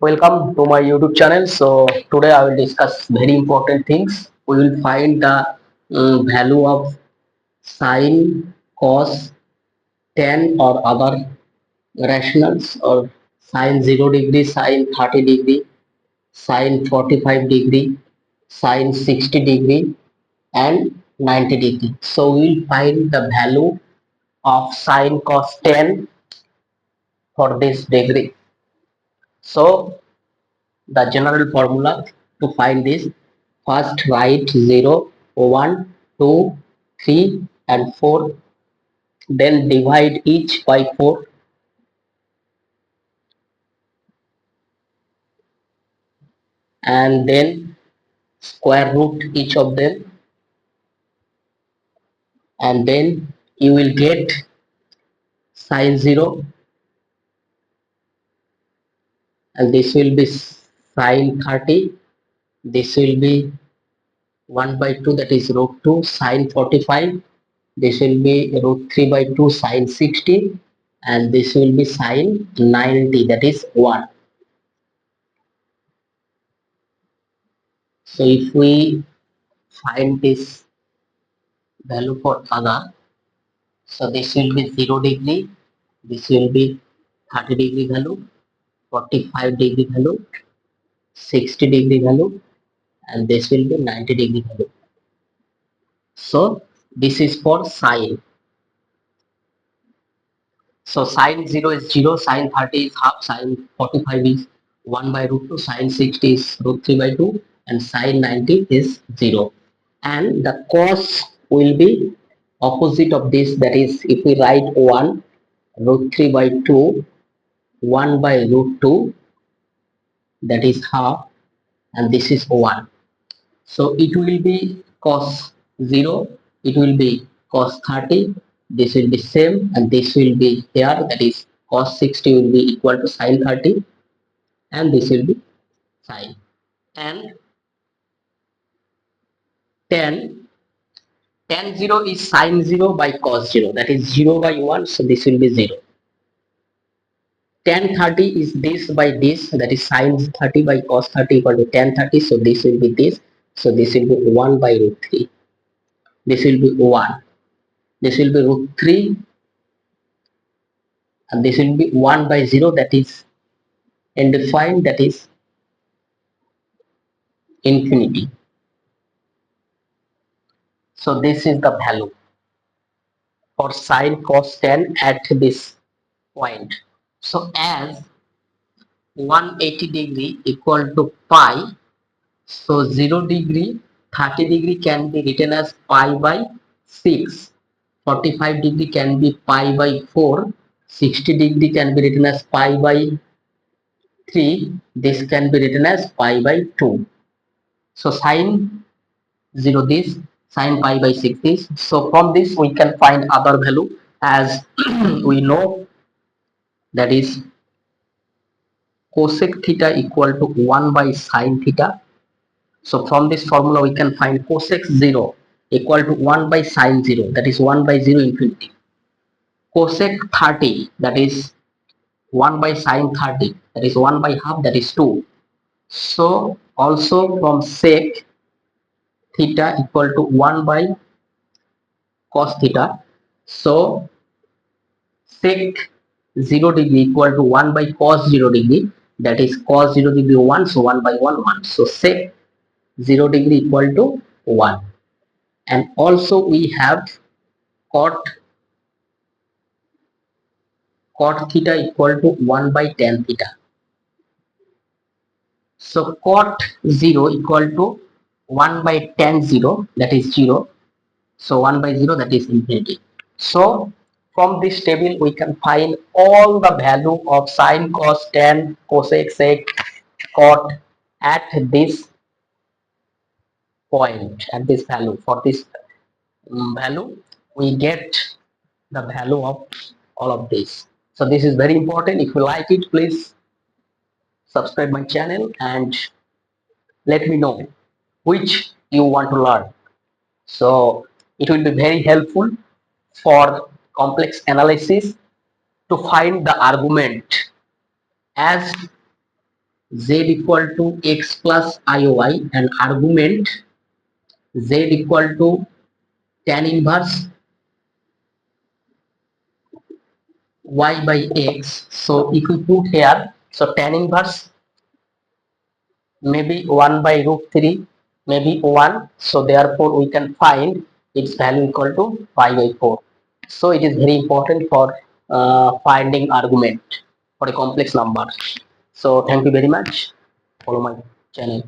Welcome to my YouTube channel. So today I will discuss very important things. We will find the value of sine, cos, tan or other rationals, or sine 0 degree, sine 30 degree, sine 45 degree, sine 60 degree and 90 degree. So we will find the value of sine, cos, tan for this degree. So the general formula to find this: first write 0, 1, 2, 3 and 4, then divide each by 4 and then square root each of them, and then you will get sine 0, and this will be sine 30, this will be 1 by 2, that is root 2, sine 45, this will be root 3 by 2, sine 60, and this will be sine 90, that is 1. So if we find this value for other, so this will be 0 degree, this will be 30 degree value, 45 degree value, 60 degree value, and this will be 90 degree value. So this is for sine. So sine 0 is 0, sine 30 is half, sine 45 is 1 by root 2, sine 60 is root 3 by 2, and sine 90 is 0. And the cos will be opposite of this, that is, if we write 1 root 3 by 2, 1 by root 2, that is half, and this is 1. So it will be cos 0, it will be cos 30, this will be same, and this will be here, that is cos 60 will be equal to sine 30, and this will be sine. And tan, tan 0 is sine 0 by cos 0, that is 0 by 1, so this will be 0. Tan 30 is this by this, that is sine 30 by cos 30 equal to tan 30, so this will be this, so this will be 1 by root 3, this will be 1, this will be root 3, and this will be 1 by 0, that is undefined, that is infinity. So this is the value for sine cos tan at this point. So as 180 degree equal to pi, so 0 degree 30 degree can be written as pi by 6, 45 degree can be pi by 4, 60 degree can be written as pi by 3, this can be written as pi by 2. So sine 0 this, sine pi by 6 this. So from this we can find other value, as we know, that is cosec theta equal to 1 by sine theta. So from this formula we can find cosec 0 equal to 1 by sine 0, that is 1 by 0 infinity. Cosec 30, that is 1 by sine 30, that is 1 by half, that is 2. So also from sec theta equal to 1 by cos theta. So sec 0 degree equal to 1 by cos 0 degree, that is cos 0 degree 1, so 1 by 1 1, so sec 0 degree equal to 1. And also we have cot theta equal to 1 by tan theta. So cot 0 equal to 1 by tan 0, that is 0, so 1 by 0, that is infinity. So from this table we can find all the value of sine, cos, tan, cosec, sec, cot at this point, at this value. For this value we get the value of all of this. So this is very important. If you like it, please subscribe my channel and let me know which you want to learn. So it will be very helpful for complex analysis to find the argument, as z equal to x plus iy, and argument z equal to tan inverse y by x. So if we put here, so tan inverse maybe 1 by root 3, maybe 1. So therefore we can find its value equal to pi by 4. So it is very important for finding argument for a complex number. So thank you very much. Follow my channel.